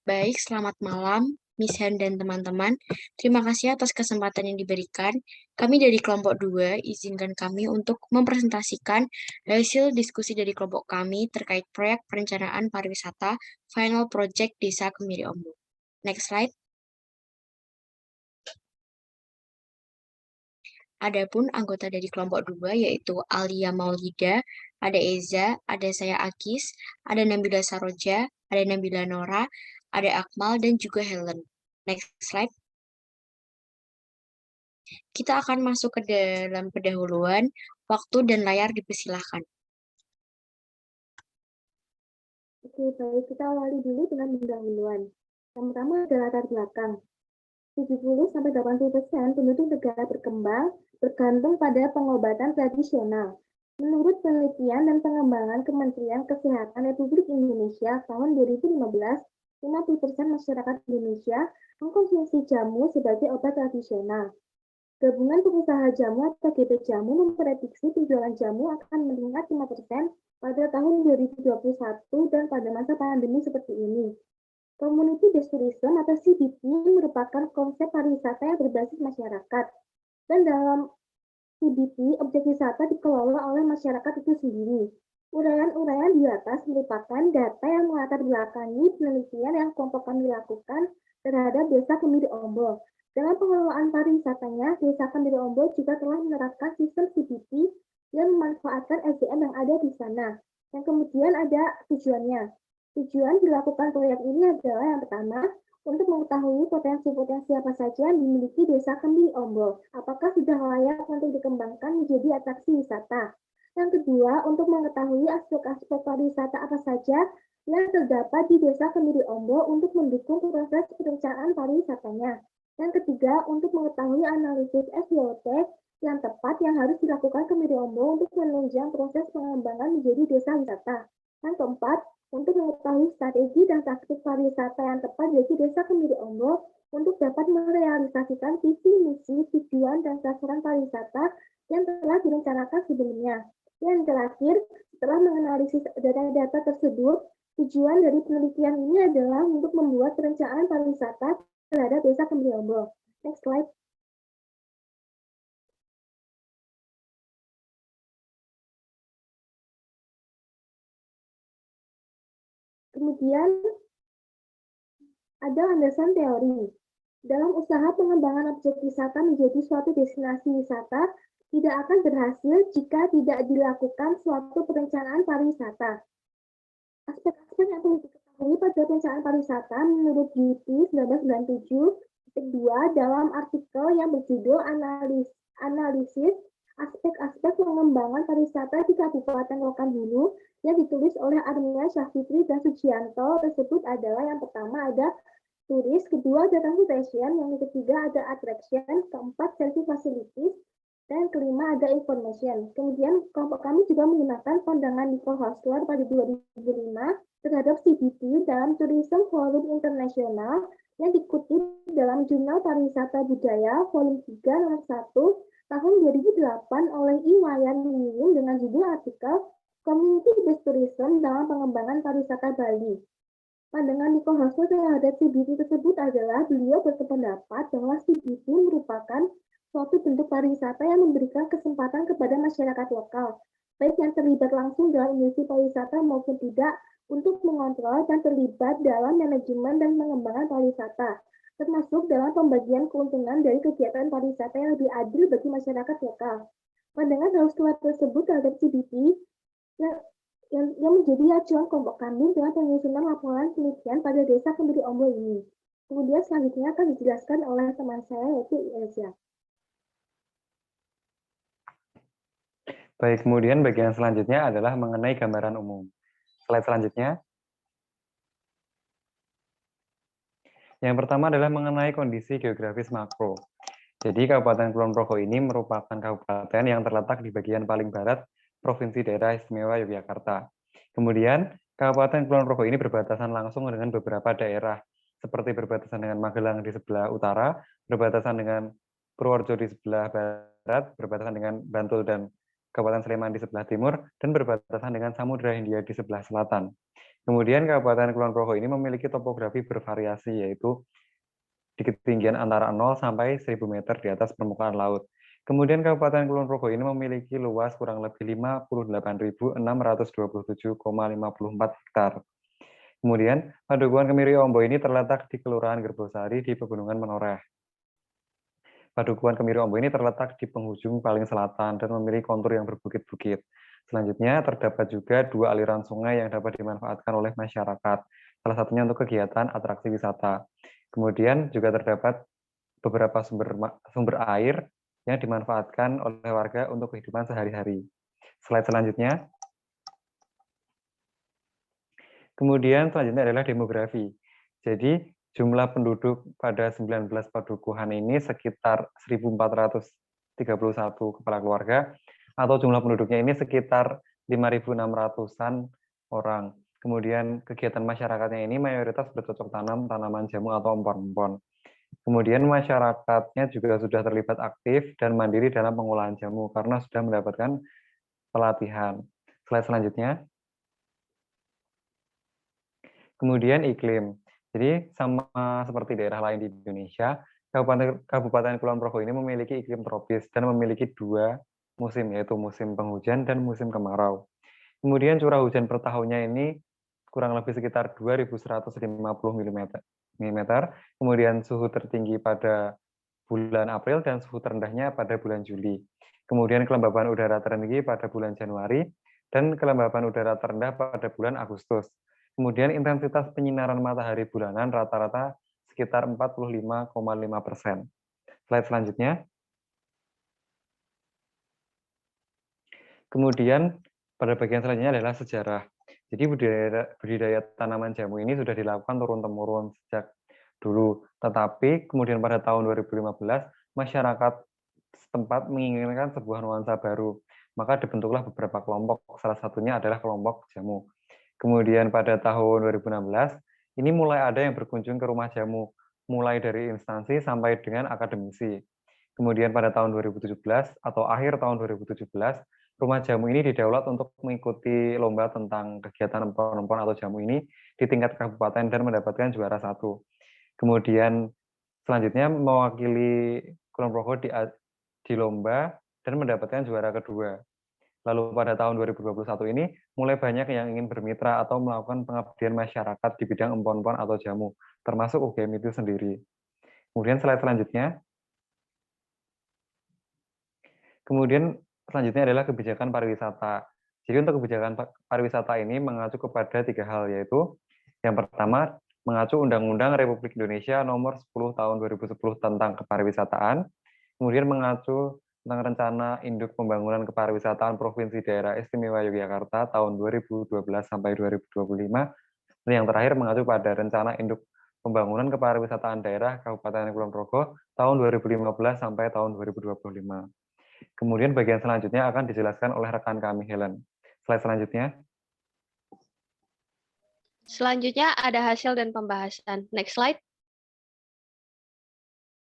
Baik, selamat malam, Miss Han dan teman-teman. Terima kasih atas kesempatan yang diberikan. Kami dari kelompok 2, izinkan kami untuk mempresentasikan hasil diskusi dari kelompok kami terkait proyek perencanaan pariwisata Final Project Desa Kemiri Ombo. Next slide. Adapun anggota dari kelompok 2 yaitu Alia Maulida, ada Eza, ada saya Akis, ada Nabila Saroja, ada Nabila Nora, ada Akmal, dan juga Helen. Next slide. Kita akan masuk ke dalam pendahuluan, waktu dan layar dipersilahkan. Oke, baik. Kita awali dulu dengan pendahuluan. Yang pertama adalah latar belakang. 70-80% penduduk negara berkembang bergantung pada pengobatan tradisional. Menurut penelitian dan pengembangan Kementerian Kesehatan Republik Indonesia tahun 2015, 50% masyarakat Indonesia mengkonsumsi jamu sebagai obat tradisional. Gabungan Pengusaha Jamu atau GP Jamu memprediksi penjualan jamu akan meningkat 5% pada tahun 2021 dan pada masa pandemi seperti ini. Community Based Tourism atau CBT merupakan konsep pariwisata yang berbasis masyarakat. Dan dalam CBT, objek wisata dikelola oleh masyarakat itu sendiri. Uraian-uraian di atas merupakan data yang melatar belakangi penelitian yang kelompok kami lakukan terhadap Desa Kemiri Ombo. Dalam pengelolaan pariwisatanya, Desa Kemiri Ombo juga telah menerapkan sistem CBT yang memanfaatkan SDM yang ada di sana. Yang kemudian ada tujuannya. Tujuan dilakukan proyek ini adalah yang pertama, untuk mengetahui potensi-potensi apa saja yang dimiliki Desa Kemiri Ombo. Apakah sudah layak untuk dikembangkan menjadi atraksi wisata? Yang kedua, untuk mengetahui aspek-aspek pariwisata apa saja yang terdapat di Desa Kemiri Ombo untuk mendukung proses perencanaan pariwisatanya. Yang ketiga, untuk mengetahui analisis SWOT yang tepat yang harus dilakukan Kemiri Ombo untuk menunjang proses pengembangan menjadi desa wisata. Yang keempat, untuk mengetahui strategi dan taktik pariwisata yang tepat bagi Desa Kemiri Ombo untuk dapat merealisasikan visi, misi, tujuan, dan sasaran pariwisata yang telah direncanakan sebelumnya. Yang terakhir, setelah menganalisis data-data tersebut, tujuan dari penelitian ini adalah untuk membuat perencanaan pariwisata terhadap Desa Kemiri Ombo. Next slide. Kemudian ada landasan teori. Dalam usaha pengembangan objek wisata menjadi suatu destinasi wisata, tidak akan berhasil jika tidak dilakukan suatu perencanaan pariwisata. Aspek-aspek yang perlu diketahui pada perencanaan pariwisata menurut UT 1997.2 dalam artikel yang berjudul Analisis Aspek-aspek pengembangan pariwisata di Kabupaten Rokan-Hulu yang ditulis oleh Armia Syahfitri dan Sujianto tersebut adalah yang pertama ada turis, kedua ada transportation, yang ketiga ada attraction, keempat safety facilities, dan kelima ada information. Kemudian kelompok kami juga menggunakan pandangan Nicole Hostler pada 2005 terhadap CBT dalam Tourism Forum Internasional yang dikutip dalam Jurnal Pariwisata Budaya Volume 3 nomor 1 tahun 2008 oleh Iwayan Wiwin dengan judul artikel Community Based Tourism dalam Pengembangan Pariwisata Bali. Pandangan Nico Hasso terhadap CBT tersebut adalah beliau berpendapat bahwa CBT merupakan suatu bentuk pariwisata yang memberikan kesempatan kepada masyarakat lokal, baik yang terlibat langsung dalam industri pariwisata maupun tidak, untuk mengontrol dan terlibat dalam manajemen dan pengembangan pariwisata, termasuk dalam pembagian keuntungan dari kegiatan pariwisata yang lebih adil bagi masyarakat lokal. Pandangan Hausler tersebut terhadap CBT yang menjadi acuan kelompok kami dengan penyusunan laporan penelitian pada Desa Kemiri Ombo ini. Kemudian selanjutnya akan dijelaskan oleh teman saya yaitu Elza. Baik, kemudian bagian selanjutnya adalah mengenai gambaran umum. Slide selanjutnya. Yang pertama adalah mengenai kondisi geografis makro. Jadi Kabupaten Kulon Progo ini merupakan kabupaten yang terletak di bagian paling barat Provinsi Daerah Istimewa Yogyakarta. Kemudian, Kabupaten Kulon Progo ini berbatasan langsung dengan beberapa daerah, seperti berbatasan dengan Magelang di sebelah utara, berbatasan dengan Purworejo di sebelah barat, berbatasan dengan Bantul dan Kabupaten Sleman di sebelah timur, dan berbatasan dengan Samudra Hindia di sebelah selatan. Kemudian Kabupaten Kulon Progo ini memiliki topografi bervariasi, yaitu di ketinggian antara 0 sampai 1000 meter di atas permukaan laut. Kemudian Kabupaten Kulon Progo ini memiliki luas kurang lebih 58.627,54 hektar. Kemudian Padukuhan Kemiri Ombo ini terletak di Kelurahan Gerbosari di Pegunungan Menoreh. Padukuhan Kemiri Ombo ini terletak di penghujung paling selatan dan memiliki kontur yang berbukit-bukit. Selanjutnya terdapat juga 2 aliran sungai yang dapat dimanfaatkan oleh masyarakat, salah satunya untuk kegiatan atraksi wisata. Kemudian juga terdapat beberapa sumber air yang dimanfaatkan oleh warga untuk kehidupan sehari-hari. Slide selanjutnya. Kemudian selanjutnya adalah demografi. Jadi jumlah penduduk pada 19 padukuhan ini sekitar 1.431 kepala keluarga, atau jumlah penduduknya ini sekitar 5.600-an orang. Kemudian kegiatan masyarakatnya ini mayoritas bercocok tanam, tanaman jamu atau empon-empon. Kemudian masyarakatnya juga sudah terlibat aktif dan mandiri dalam pengolahan jamu karena sudah mendapatkan pelatihan. Slide selanjutnya. Kemudian iklim. Jadi sama seperti daerah lain di Indonesia, Kabupaten Kulon Progo ini memiliki iklim tropis dan memiliki 2 musim, yaitu musim penghujan dan musim kemarau. Kemudian curah hujan per tahunnya ini kurang lebih sekitar 2.150 mm. Kemudian suhu tertinggi pada bulan April dan suhu terendahnya pada bulan Juli. Kemudian kelembaban udara tertinggi pada bulan Januari dan kelembaban udara terendah pada bulan Agustus. Kemudian intensitas penyinaran matahari bulanan rata-rata sekitar 45,5%. Slide selanjutnya. Kemudian pada bagian selanjutnya adalah sejarah. Jadi budidaya tanaman jamu ini sudah dilakukan turun-temurun sejak dulu. Tetapi kemudian pada tahun 2015, masyarakat setempat menginginkan sebuah nuansa baru. Maka dibentuklah beberapa kelompok, salah satunya adalah kelompok jamu. Kemudian pada tahun 2016, ini mulai ada yang berkunjung ke rumah jamu, mulai dari instansi sampai dengan akademisi. Kemudian pada tahun 2017 atau akhir tahun 2017, rumah jamu ini didaulat untuk mengikuti lomba tentang kegiatan empon-empon atau jamu ini di tingkat kabupaten dan mendapatkan juara 1. Kemudian selanjutnya mewakili Kulon Progo di lomba dan mendapatkan juara kedua. Lalu pada tahun 2021 ini mulai banyak yang ingin bermitra atau melakukan pengabdian masyarakat di bidang empon-empon atau jamu, termasuk UGM itu sendiri. Kemudian slide selanjutnya. Kemudian selanjutnya adalah kebijakan pariwisata. Jadi untuk kebijakan pariwisata ini mengacu kepada 3 hal, yaitu yang pertama mengacu Undang-Undang Republik Indonesia Nomor 10 Tahun 2010 tentang kepariwisataan, kemudian mengacu tentang Rencana Induk Pembangunan Kepariwisataan Provinsi Daerah Istimewa Yogyakarta tahun 2012 sampai 2025, dan yang terakhir mengacu pada Rencana Induk Pembangunan Kepariwisataan Daerah Kabupaten Kulon Progo tahun 2015 sampai tahun 2025. Kemudian bagian selanjutnya akan dijelaskan oleh rekan kami Helen. Slide selanjutnya. Selanjutnya ada hasil dan pembahasan. Next slide.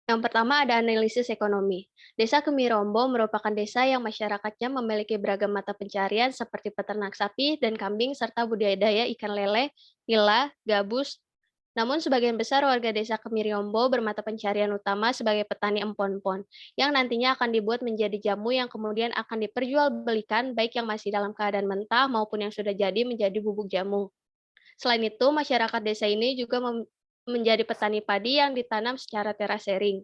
Yang pertama ada analisis ekonomi. Desa Kemirombo merupakan desa yang masyarakatnya memiliki beragam mata pencarian seperti peternak sapi dan kambing serta budidaya ikan lele, nila, gabus. Namun sebagian besar warga desa Kemirombo bermata pencarian utama sebagai petani empon-empon, yang nantinya akan dibuat menjadi jamu yang kemudian akan diperjualbelikan baik yang masih dalam keadaan mentah maupun yang sudah jadi menjadi bubuk jamu. Selain itu, masyarakat desa ini juga menjadi petani padi yang ditanam secara terasering.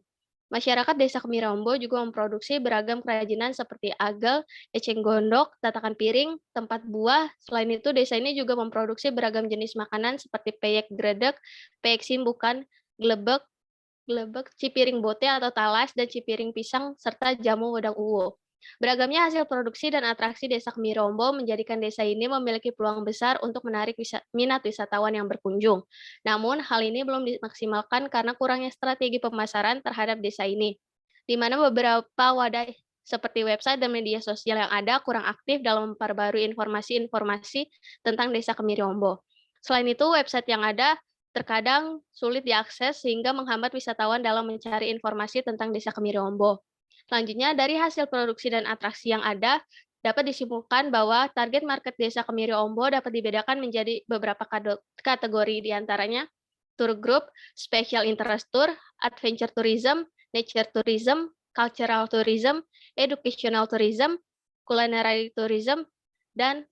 Masyarakat desa Kemirombo juga memproduksi beragam kerajinan seperti agel, eceng gondok, tatakan piring, tempat buah. Selain itu, desa ini juga memproduksi beragam jenis makanan seperti peyek gredek, peyek simbukan, glebek, cipiring bote atau talas, dan cipiring pisang, serta jamu wedang uwo. Beragamnya hasil produksi dan atraksi desa Kemirombo menjadikan desa ini memiliki peluang besar untuk menarik minat wisatawan yang berkunjung. Namun, hal ini belum dimaksimalkan karena kurangnya strategi pemasaran terhadap desa ini, di mana beberapa wadah seperti website dan media sosial yang ada kurang aktif dalam memperbarui informasi-informasi tentang desa Kemirombo. Selain itu, website yang ada terkadang sulit diakses sehingga menghambat wisatawan dalam mencari informasi tentang desa Kemirombo. Selanjutnya, dari hasil produksi dan atraksi yang ada, dapat disimpulkan bahwa target market Desa Kemiri Ombo dapat dibedakan menjadi beberapa kategori, diantaranya tour group, special interest tour, adventure tourism, nature tourism, cultural tourism, educational tourism, culinary tourism, dan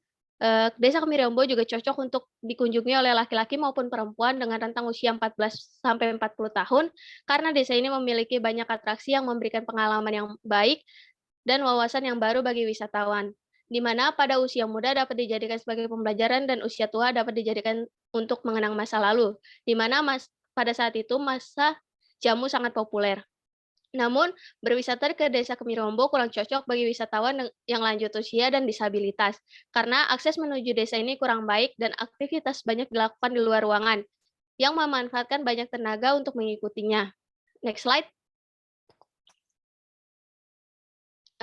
Desa Kemiri Ombo juga cocok untuk dikunjungi oleh laki-laki maupun perempuan dengan rentang usia 14 sampai 40 tahun, karena desa ini memiliki banyak atraksi yang memberikan pengalaman yang baik dan wawasan yang baru bagi wisatawan, di mana pada usia muda dapat dijadikan sebagai pembelajaran dan usia tua dapat dijadikan untuk mengenang masa lalu, di mana pada saat itu masa jamu sangat populer. Namun, berwisata ke Desa Kemirombo kurang cocok bagi wisatawan yang lanjut usia dan disabilitas, karena akses menuju desa ini kurang baik dan aktivitas banyak dilakukan di luar ruangan, yang memanfaatkan banyak tenaga untuk mengikutinya. Next slide.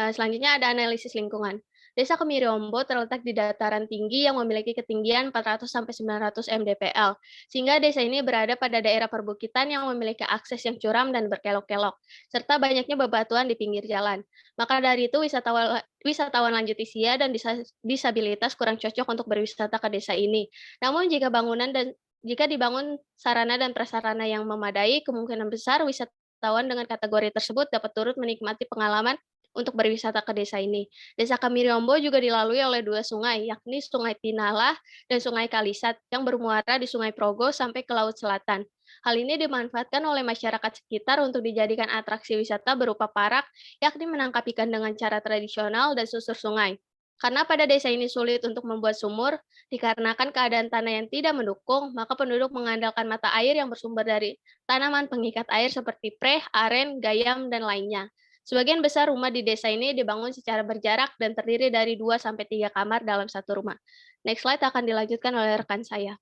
Selanjutnya ada analisis lingkungan. Desa Kemiri-Ombo terletak di dataran tinggi yang memiliki ketinggian 400 sampai 900 mdpl, sehingga desa ini berada pada daerah perbukitan yang memiliki akses yang curam dan berkelok-kelok, serta banyaknya bebatuan di pinggir jalan. Maka dari itu wisatawan lanjut usia dan disabilitas kurang cocok untuk berwisata ke desa ini. Namun jika dibangun sarana dan prasarana yang memadai, kemungkinan besar wisatawan dengan kategori tersebut dapat turut menikmati pengalaman untuk berwisata ke desa ini. Desa Kemiri-Ombo juga dilalui oleh 2 sungai, yakni Sungai Tinalah dan Sungai Kalisat, yang bermuara di Sungai Progo sampai ke Laut Selatan. Hal ini dimanfaatkan oleh masyarakat sekitar untuk dijadikan atraksi wisata berupa parak, yakni menangkap ikan dengan cara tradisional dan susur sungai. Karena pada desa ini sulit untuk membuat sumur, dikarenakan keadaan tanah yang tidak mendukung, maka penduduk mengandalkan mata air yang bersumber dari tanaman pengikat air seperti preh, aren, gayam, dan lainnya. Sebagian besar rumah di desa ini dibangun secara berjarak dan terdiri dari 2 sampai 3 kamar dalam satu rumah. Next slide akan dilanjutkan oleh rekan saya.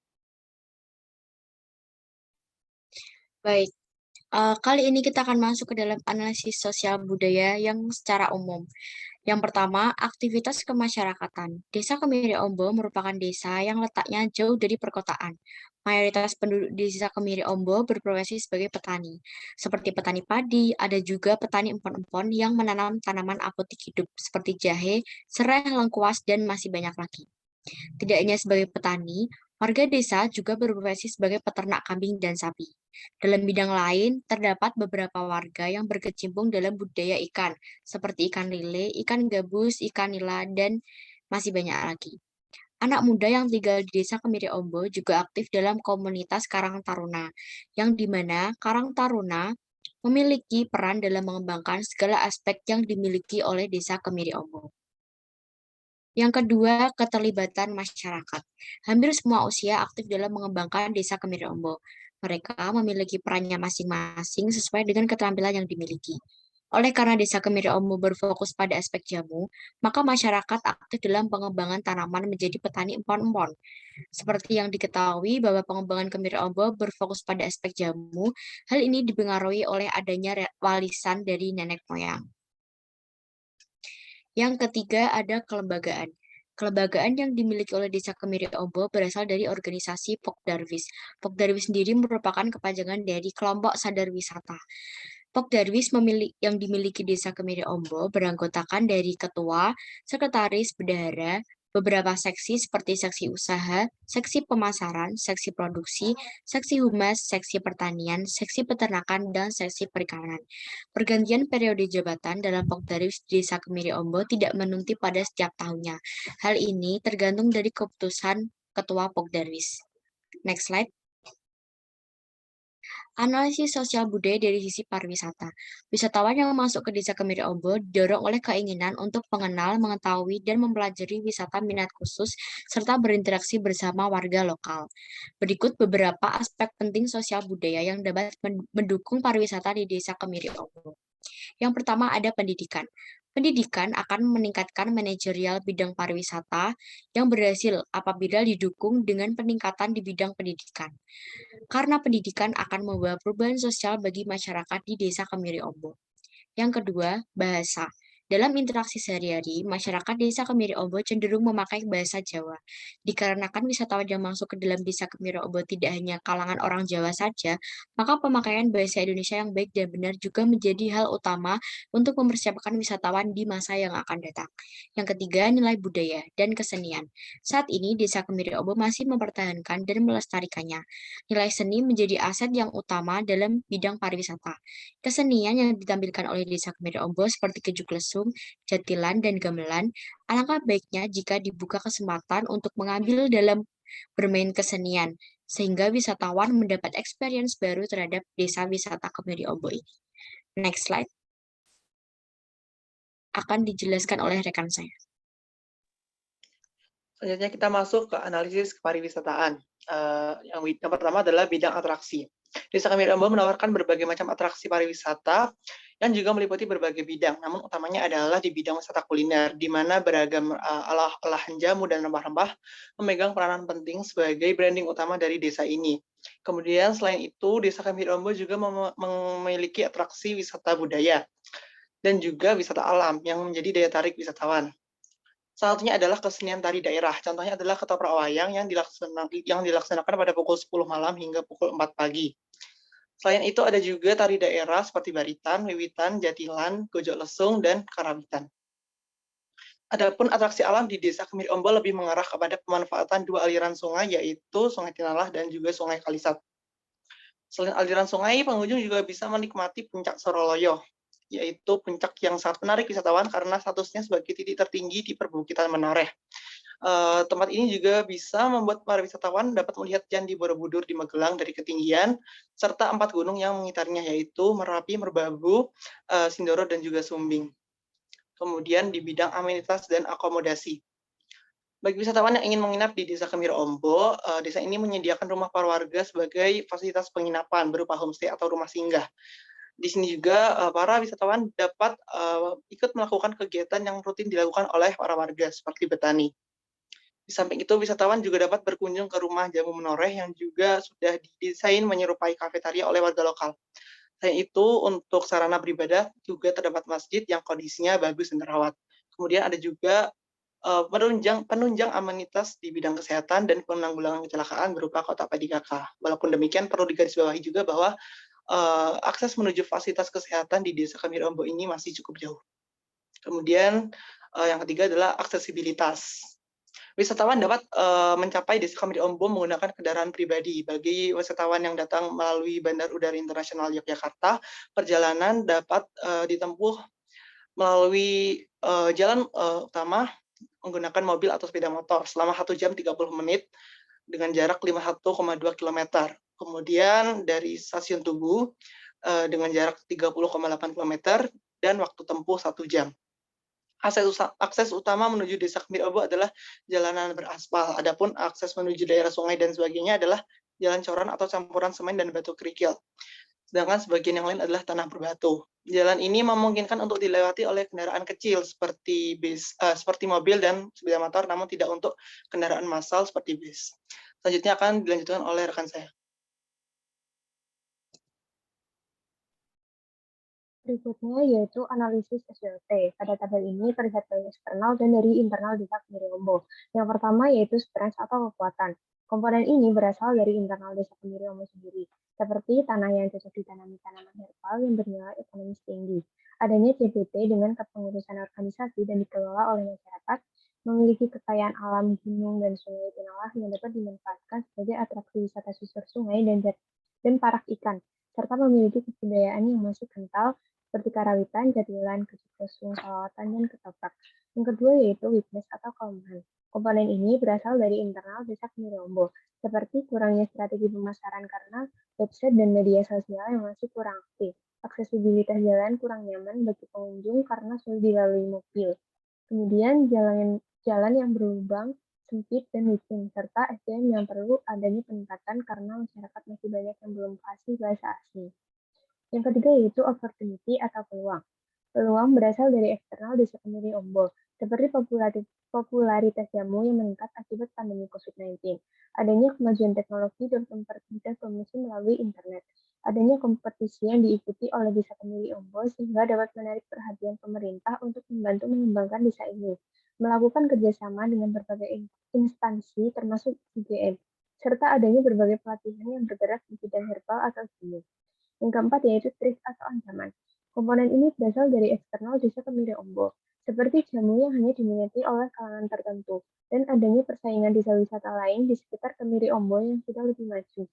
Baik, kali ini kita akan masuk ke dalam analisis sosial budaya yang secara umum. Yang pertama, aktivitas kemasyarakatan. Desa Kemiri Ombo merupakan desa yang letaknya jauh dari perkotaan. Mayoritas penduduk di desa Kemiri Ombo berprofesi sebagai petani. Seperti petani padi, ada juga petani empon-empon yang menanam tanaman apotik hidup seperti jahe, serai, lengkuas, dan masih banyak lagi. Tidak hanya sebagai petani, warga desa juga berprofesi sebagai peternak kambing dan sapi. Dalam bidang lain, terdapat beberapa warga yang berkecimpung dalam budaya ikan, seperti ikan lele, ikan gabus, ikan nila, dan masih banyak lagi. Anak muda yang tinggal di desa Kemiri Ombo juga aktif dalam komunitas Karang Taruna, yang dimana Karang Taruna memiliki peran dalam mengembangkan segala aspek yang dimiliki oleh desa Kemiri Ombo. Yang kedua, keterlibatan masyarakat. Hampir semua usia aktif dalam mengembangkan desa Kemiri Ombo. Mereka memiliki perannya masing-masing sesuai dengan keterampilan yang dimiliki. Oleh karena desa Kemiri Ombo berfokus pada aspek jamu, maka masyarakat aktif dalam pengembangan tanaman menjadi petani empon-empon. Seperti yang diketahui bahwa pengembangan Kemiri Ombo berfokus pada aspek jamu, hal ini dipengaruhi oleh adanya warisan dari nenek moyang. Yang ketiga ada kelembagaan. Kelembagaan yang dimiliki oleh Desa Kemiri Ombo berasal dari organisasi Pokdarwis. Pokdarwis sendiri merupakan kepanjangan dari kelompok sadar wisata. Pokdarwis yang dimiliki Desa Kemiri Ombo beranggotakan dari ketua, sekretaris, bendahara, beberapa seksi seperti seksi usaha, seksi pemasaran, seksi produksi, seksi humas, seksi pertanian, seksi peternakan, dan seksi perikanan. Pergantian periode jabatan dalam Pokdarwis Desa Kemiri Ombo tidak menentu pada setiap tahunnya. Hal ini tergantung dari keputusan Ketua Pokdarwis. Next slide. Analisis sosial budaya dari sisi pariwisata. Wisatawan yang masuk ke Desa Kemiri Ombo didorong oleh keinginan untuk mengenal, mengetahui, dan mempelajari wisata minat khusus, serta berinteraksi bersama warga lokal. Berikut beberapa aspek penting sosial budaya yang dapat mendukung pariwisata di Desa Kemiri Ombo. Yang pertama ada pendidikan. Pendidikan akan meningkatkan manajerial bidang pariwisata yang berhasil apabila didukung dengan peningkatan di bidang pendidikan. Karena pendidikan akan membawa perubahan sosial bagi masyarakat di Desa Kemiri Ombo. Yang kedua, bahasa. Dalam interaksi sehari-hari, masyarakat Desa Kemiri Ombo cenderung memakai bahasa Jawa. Dikarenakan wisatawan yang masuk ke dalam Desa Kemiri Ombo tidak hanya kalangan orang Jawa saja, maka pemakaian bahasa Indonesia yang baik dan benar juga menjadi hal utama untuk mempersiapkan wisatawan di masa yang akan datang. Yang ketiga, nilai budaya dan kesenian. Saat ini, Desa Kemiri Ombo masih mempertahankan dan melestarikannya. Nilai seni menjadi aset yang utama dalam bidang pariwisata. Kesenian yang ditampilkan oleh Desa Kemiri Ombo seperti kejuk lesung, jatilan, dan gamelan, alangkah baiknya jika dibuka kesempatan untuk mengambil dalam bermain kesenian, sehingga wisatawan mendapat experience baru terhadap desa wisata Kemiri Ombo ini. Next slide akan dijelaskan oleh rekan saya. Selanjutnya kita masuk ke analisis kepariwisataan. Yang pertama adalah bidang atraksi. Desa Kemiri Ombo menawarkan berbagai macam atraksi pariwisata yang juga meliputi berbagai bidang, namun utamanya adalah di bidang wisata kuliner, di mana beragam olahan jamu dan rempah-rempah memegang peranan penting sebagai branding utama dari desa ini. Kemudian selain itu, Desa Kemiri Ombo juga memiliki atraksi wisata budaya dan juga wisata alam yang menjadi daya tarik wisatawan. Salah satunya adalah kesenian tari daerah. Contohnya adalah ketoprak wayang yang dilaksanakan pada pukul 10 malam hingga pukul 4 pagi. Selain itu ada juga tari daerah seperti baritan, wiwitan, jatilan, gojok lesung, dan karawitan. Adapun atraksi alam di Desa Kemiri Ombo lebih mengarah kepada pemanfaatan dua aliran sungai, yaitu Sungai Tinalah dan juga Sungai Kalisat. Selain aliran sungai, pengunjung juga bisa menikmati Puncak Soroloyo, yaitu puncak yang sangat menarik wisatawan karena statusnya sebagai titik tertinggi di perbukitan Menoreh. Tempat ini juga bisa membuat para wisatawan dapat melihat Candi Borobudur di Magelang dari ketinggian, serta 4 gunung yang mengitarnya, yaitu Merapi, Merbabu, Sindoro, dan juga Sumbing. Kemudian di bidang amenitas dan akomodasi. Bagi wisatawan yang ingin menginap di Desa Kemiri Ombo, desa ini menyediakan rumah para warga sebagai fasilitas penginapan berupa homestay atau rumah singgah. Di sini juga para wisatawan dapat ikut melakukan kegiatan yang rutin dilakukan oleh para warga seperti bertani. Di samping itu, wisatawan juga dapat berkunjung ke rumah jamu Menoreh yang juga sudah didesain menyerupai kafetaria oleh warga lokal. Selain itu, untuk sarana beribadah juga terdapat masjid yang kondisinya bagus dan terawat. Kemudian ada juga penunjang amenitas di bidang kesehatan dan penanggulangan kecelakaan berupa kotak P3K. Walaupun demikian, perlu digarisbawahi juga bahwa akses menuju fasilitas kesehatan di Desa Kemiri Ombo ini masih cukup jauh. Kemudian yang ketiga adalah aksesibilitas. Wisatawan dapat mencapai Desa Kemiri Ombo menggunakan kendaraan pribadi. Bagi wisatawan yang datang melalui Bandar Udara Internasional Yogyakarta, perjalanan dapat ditempuh melalui jalan utama menggunakan mobil atau sepeda motor selama 1 jam 30 menit dengan jarak 51,2 km. Kemudian dari stasiun Tugu dengan jarak 30,8 km dan waktu tempuh 1 jam. Akses utama menuju Desa Kemiri Ombo adalah jalanan beraspal. Adapun akses menuju daerah sungai dan sebagainya adalah jalan coran atau campuran semen dan batu kerikil. Sedangkan sebagian yang lain adalah tanah berbatu. Jalan ini memungkinkan untuk dilewati oleh kendaraan kecil seperti seperti mobil dan sepeda motor, namun tidak untuk kendaraan massal seperti bis. Selanjutnya akan dilanjutkan oleh rekan saya. Berikutnya yaitu analisis SWOT. Pada tabel ini terlihat dari eksternal dan dari internal Desa Kemiri Ombo. Yang pertama yaitu strength atau kekuatan. Komponen ini berasal dari internal Desa Kemiri Ombo sendiri, seperti tanah yang cocok ditanami tanaman herbal yang bernilai ekonomis tinggi. Adanya CPT dengan kepengurusan organisasi dan dikelola oleh masyarakat, memiliki kekayaan alam gunung dan sungai Tinalah yang dapat dimanfaatkan sebagai atraksi wisata susur sungai dan parak ikan, serta memiliki kebudayaan yang masih kental seperti karawitan, jatilan, kejuk lesung, salawatan, dan ketoprak. Yang kedua yaitu weakness atau kelemahan. Komponen ini berasal dari internal Desa Kemiri Ombo, seperti kurangnya strategi pemasaran karena website dan media sosial yang masih kurang aktif. Aksesibilitas jalan kurang nyaman bagi pengunjung karena sulit dilalui mobil. Kemudian jalan yang berlubang, sempit, dan licin, serta SDM yang perlu adanya peningkatan karena masyarakat masih banyak yang belum fasih bahasa asing. Yang ketiga yaitu opportunity atau peluang. Peluang berasal dari eksternal Desa Kemiri Ombo, seperti popularitas jamu yang meningkat akibat pandemi COVID-19, adanya kemajuan teknologi dan mempermudah promosi melalui internet, Adanya kompetisi yang diikuti oleh Desa Kemiri Ombo sehingga dapat menarik perhatian pemerintah untuk membantu mengembangkan desa ini, melakukan kerjasama dengan berbagai instansi termasuk UGM, serta adanya berbagai pelatihan yang bergerak di bidang herbal atau jamu. Yang keempat yaitu thrift atau ancaman. Komponen ini berasal dari eksternal Desa Kemiri Ombo, seperti jamu yang hanya diminati oleh kalangan tertentu, dan adanya persaingan desa wisata lain di sekitar Kemiri Ombo yang sudah lebih maju.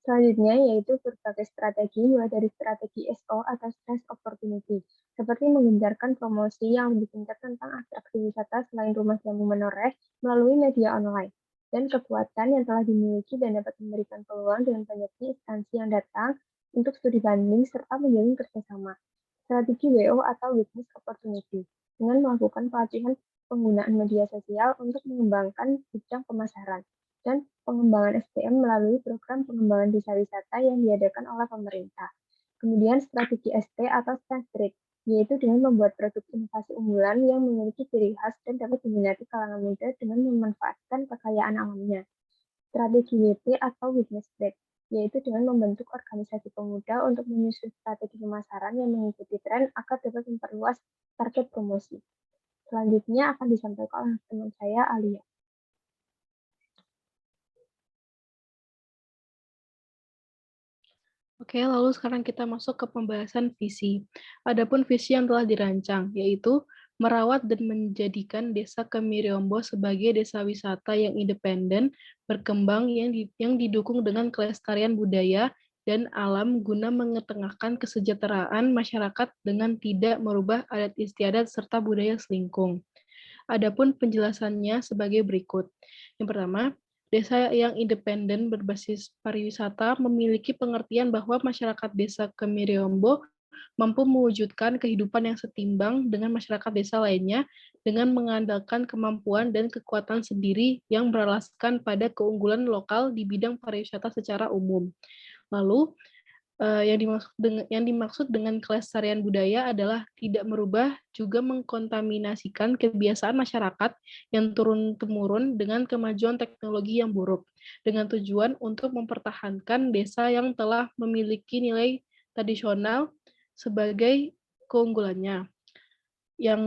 Selanjutnya yaitu berbagai strategi, mulai dari strategi SO atau Stress Opportunity, seperti menggencarkan promosi yang lebih kencang tentang atraksi wisata selain rumah jamu menoreh melalui media online, dan kekuatan yang telah dimiliki dan dapat memberikan peluang dengan banyaknya instansi yang datang untuk studi banding serta menjalin kerjasama. Strategi WO atau Witness Opportunity, dengan melakukan pelatihan penggunaan media sosial untuk mengembangkan bidang pemasaran dan pengembangan SDM melalui program pengembangan desa wisata yang diadakan oleh pemerintah. Kemudian strategi ST atau Stand Street, yaitu dengan membuat produk inovasi unggulan yang memiliki ciri khas dan dapat diminati kalangan muda dengan memanfaatkan kekayaan alamnya. Strategi WT atau Witness Break, yaitu dengan membentuk organisasi pemuda untuk menyusun strategi pemasaran yang mengikuti tren agar dapat memperluas target promosi. Selanjutnya akan disampaikan oleh teman saya, Alia. Oke, lalu sekarang kita masuk ke pembahasan visi. Adapun visi yang telah dirancang, yaitu merawat dan menjadikan Desa Kemiri Ombo sebagai desa wisata yang independen, berkembang, yang didukung dengan kelestarian budaya dan alam guna mengetengahkan kesejahteraan masyarakat dengan tidak merubah adat istiadat serta budaya selingkung. Adapun penjelasannya sebagai berikut. Yang pertama, desa yang independen berbasis pariwisata memiliki pengertian bahwa masyarakat desa Kemiri Ombo mampu mewujudkan kehidupan yang setimbang dengan masyarakat desa lainnya dengan mengandalkan kemampuan dan kekuatan sendiri yang beralaskan pada keunggulan lokal di bidang pariwisata secara umum. Lalu, yang dimaksud dengan kelestarian budaya adalah tidak merubah, juga mengkontaminasikan kebiasaan masyarakat yang turun-temurun dengan kemajuan teknologi yang buruk, dengan tujuan untuk mempertahankan desa yang telah memiliki nilai tradisional sebagai keunggulannya. Yang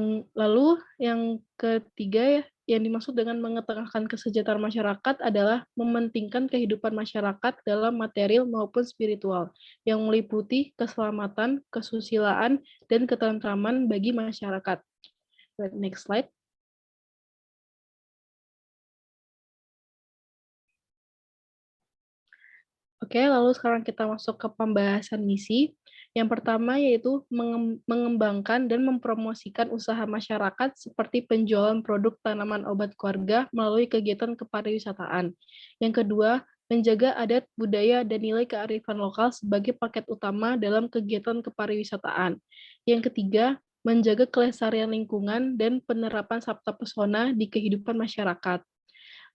ketiga, yang dimaksud dengan mengetengahkan kesejahteraan masyarakat adalah mementingkan kehidupan masyarakat dalam material maupun spiritual, yang meliputi keselamatan, kesusilaan, dan ketentraman bagi masyarakat. Next slide. Oke, lalu sekarang kita masuk ke pembahasan misi. Yang pertama yaitu mengembangkan dan mempromosikan usaha masyarakat seperti penjualan produk tanaman obat keluarga melalui kegiatan kepariwisataan. Yang kedua, menjaga adat, budaya, dan nilai kearifan lokal sebagai paket utama dalam kegiatan kepariwisataan. Yang ketiga, menjaga kelestarian lingkungan dan penerapan sabta pesona di kehidupan masyarakat.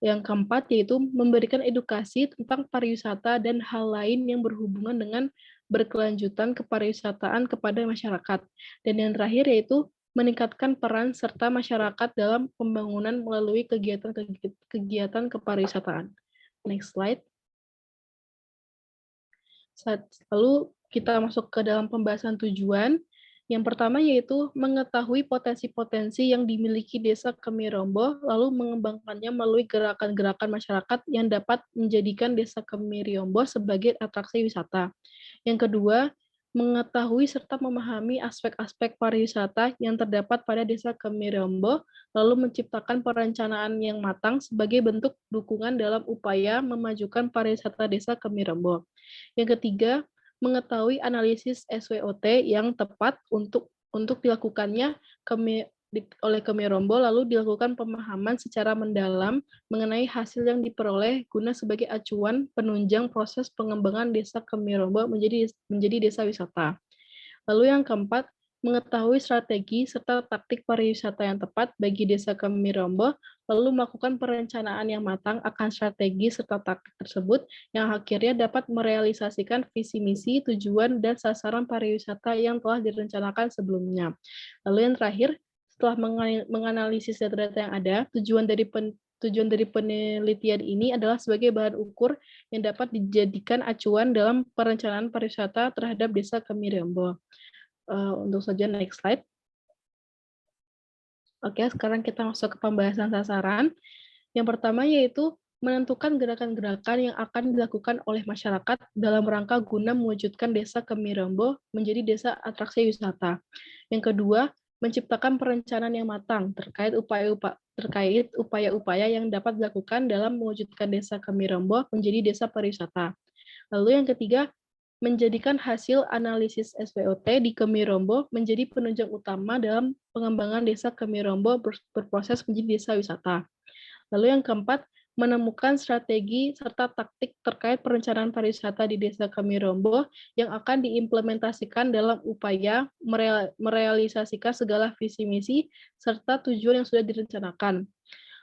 Yang keempat yaitu memberikan edukasi tentang pariwisata dan hal lain yang berhubungan dengan berkelanjutan kepariwisataan kepada masyarakat. Dan yang terakhir yaitu meningkatkan peran serta masyarakat dalam pembangunan melalui kegiatan kepariwisataan. Next slide. Lalu kita masuk ke dalam pembahasan tujuan. Yang pertama yaitu mengetahui potensi-potensi yang dimiliki Desa Kemiri Ombo, lalu mengembangkannya melalui gerakan-gerakan masyarakat yang dapat menjadikan Desa Kemiri Ombo sebagai atraksi wisata. Yang kedua, mengetahui serta memahami aspek-aspek pariwisata yang terdapat pada Desa Kemiri Ombo, lalu menciptakan perencanaan yang matang sebagai bentuk dukungan dalam upaya memajukan pariwisata Desa Kemiri Ombo. Yang ketiga, mengetahui analisis SWOT yang tepat untuk dilakukannya oleh Kemiri Ombo, lalu dilakukan pemahaman secara mendalam mengenai hasil yang diperoleh guna sebagai acuan penunjang proses pengembangan Desa Kemiri Ombo menjadi desa wisata. Lalu yang keempat, mengetahui strategi serta taktik pariwisata yang tepat bagi Desa Kemiri Ombo, lalu melakukan perencanaan yang matang akan strategi serta taktik tersebut yang akhirnya dapat merealisasikan visi misi, tujuan, dan sasaran pariwisata yang telah direncanakan sebelumnya. Lalu yang terakhir, setelah menganalisis data-data yang ada, tujuan dari penelitian ini adalah sebagai bahan ukur yang dapat dijadikan acuan dalam perencanaan pariwisata terhadap Desa Kemirimbo. Untuk saja next slide. Oke, sekarang kita masuk ke pembahasan sasaran. Yang pertama yaitu menentukan gerakan-gerakan yang akan dilakukan oleh masyarakat dalam rangka guna mewujudkan Desa Kemirimbo menjadi desa atraksi wisata. Yang kedua, menciptakan perencanaan yang matang terkait upaya-upaya yang dapat dilakukan dalam mewujudkan Desa Kemirimbo menjadi desa pariwisata. Lalu yang ketiga, menjadikan hasil analisis SWOT di Kemirimbo menjadi penunjang utama dalam pengembangan Desa Kemirimbo berproses menjadi desa wisata. Lalu yang keempat, menemukan strategi serta taktik terkait perencanaan pariwisata di Desa Kemirimbo yang akan diimplementasikan dalam upaya merealisasikan segala visi misi serta tujuan yang sudah direncanakan.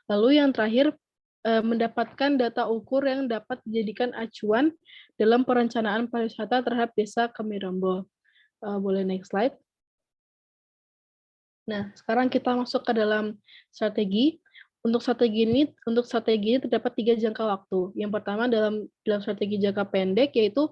Lalu yang terakhir, mendapatkan data ukur yang dapat dijadikan acuan dalam perencanaan pariwisata terhadap Desa Kemirimbo. Boleh next slide. Nah, sekarang kita masuk ke dalam strategi. Untuk strategi ini terdapat 3 jangka waktu. Yang pertama dalam strategi jangka pendek yaitu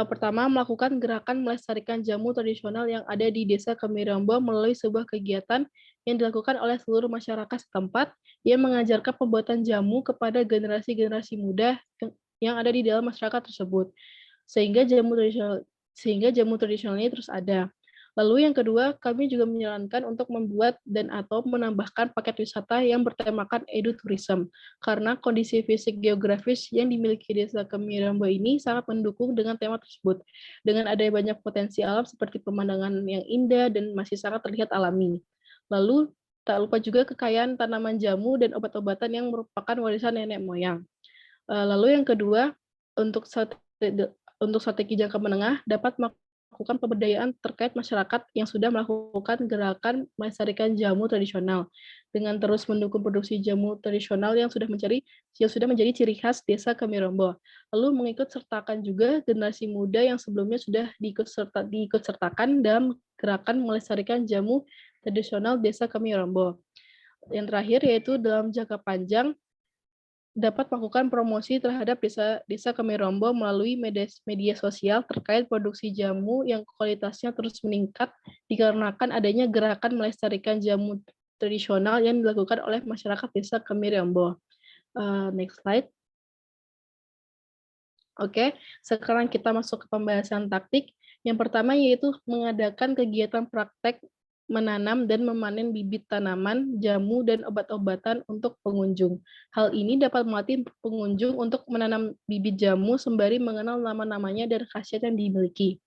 pertama melakukan gerakan melestarikan jamu tradisional yang ada di Desa Kemirimbo melalui sebuah kegiatan yang dilakukan oleh seluruh masyarakat setempat yang mengajarkan pembuatan jamu kepada generasi-generasi muda yang ada di dalam masyarakat tersebut, sehingga jamu tradisional ini terus ada. Lalu yang kedua, kami juga menyarankan untuk membuat dan atau menambahkan paket wisata yang bertemakan edutourism, karena kondisi fisik geografis yang dimiliki Desa Kemirimbo ini sangat mendukung dengan tema tersebut. Dengan adanya banyak potensi alam seperti pemandangan yang indah dan masih sangat terlihat alami. Lalu tak lupa juga kekayaan tanaman jamu dan obat-obatan yang merupakan warisan nenek moyang. Lalu yang kedua, untuk strategi jangka menengah dapat melakukan pemberdayaan terkait masyarakat yang sudah melakukan gerakan melestarikan jamu tradisional dengan terus mendukung produksi jamu tradisional yang sudah menjadi ciri khas Desa Kemirimbo. Lalu mengikut sertakan juga generasi muda yang sebelumnya sudah diikut sertakan dalam gerakan melestarikan jamu tradisional Desa Kemirimbo. Yang terakhir yaitu dalam jangka panjang dapat melakukan promosi terhadap Desa Kemirimbo melalui media sosial terkait produksi jamu yang kualitasnya terus meningkat dikarenakan adanya gerakan melestarikan jamu tradisional yang dilakukan oleh masyarakat Desa Kemirimbo. Next slide. Oke, sekarang kita masuk ke pembahasan taktik. Yang pertama yaitu mengadakan kegiatan praktek menanam dan memanen bibit tanaman, jamu, dan obat-obatan untuk pengunjung. Hal ini dapat melatih pengunjung untuk menanam bibit jamu sembari mengenal nama-namanya dan khasiat yang dimiliki.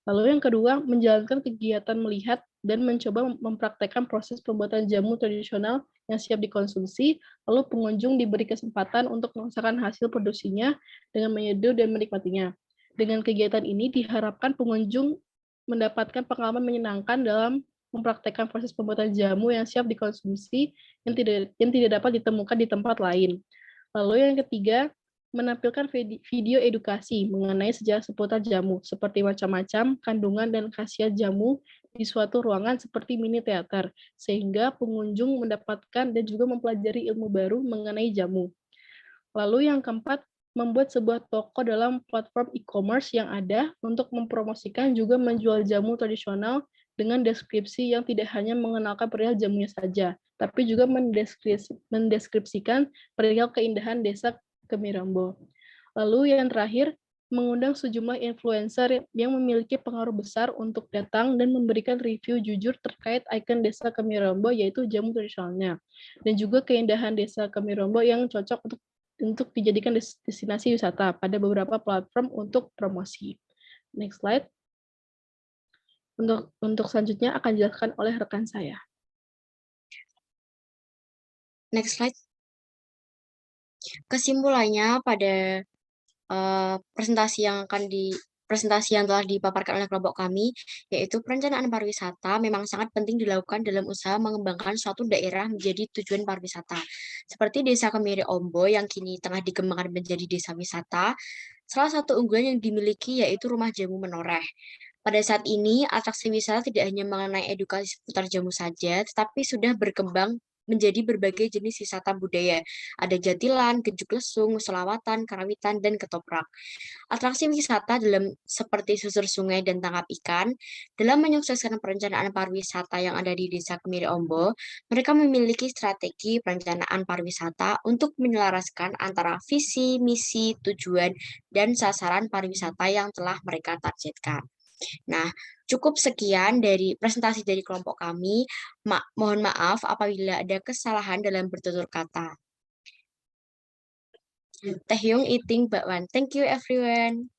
Lalu yang kedua, menjalankan kegiatan melihat dan mencoba mempraktekkan proses pembuatan jamu tradisional yang siap dikonsumsi, lalu pengunjung diberi kesempatan untuk merasakan hasil produksinya dengan menyeduh dan menikmatinya. Dengan kegiatan ini diharapkan pengunjung mendapatkan pengalaman menyenangkan dalam mempraktekkan proses pembuatan jamu yang siap dikonsumsi yang tidak dapat ditemukan di tempat lain. Lalu yang ketiga, menampilkan video edukasi mengenai sejarah seputar jamu, seperti macam-macam kandungan dan khasiat jamu di suatu ruangan seperti mini teater, sehingga pengunjung mendapatkan dan juga mempelajari ilmu baru mengenai jamu. Lalu yang keempat, membuat sebuah toko dalam platform e-commerce yang ada untuk mempromosikan juga menjual jamu tradisional dengan deskripsi yang tidak hanya mengenalkan perihal jamunya saja, tapi juga mendeskripsikan perihal keindahan Desa Kemirimbo. Lalu yang terakhir, mengundang sejumlah influencer yang memiliki pengaruh besar untuk datang dan memberikan review jujur terkait ikon Desa Kemirimbo, yaitu jamu tradisionalnya, dan juga keindahan Desa Kemirimbo yang cocok untuk dijadikan destinasi wisata pada beberapa platform untuk promosi. Next slide. Untuk selanjutnya akan dijelaskan oleh rekan saya. Next slide. Kesimpulannya pada presentasi yang telah dipaparkan oleh kelompok kami, yaitu perencanaan pariwisata memang sangat penting dilakukan dalam usaha mengembangkan suatu daerah menjadi tujuan pariwisata. Seperti Desa Kemirimbo yang kini tengah dikembangkan menjadi desa wisata, salah satu unggulan yang dimiliki yaitu Rumah Jamu Menoreh. Pada saat ini, atraksi wisata tidak hanya mengenai edukasi seputar jamu saja, tetapi sudah berkembang menjadi berbagai jenis wisata budaya. Ada Jatilan, Gejuk Lesung, Selawatan, Karawitan, dan Ketoprak. Atraksi wisata seperti susur sungai dan tangkap ikan, dalam menyukseskan perencanaan pariwisata yang ada di Desa Kemiri Ombo, mereka memiliki strategi perencanaan pariwisata untuk menyelaraskan antara visi, misi, tujuan, dan sasaran pariwisata yang telah mereka targetkan. Nah, cukup sekian dari presentasi dari kelompok kami. Mohon maaf apabila ada kesalahan dalam bertutur kata. Teh Yung Iting Bakwan. Thank you everyone.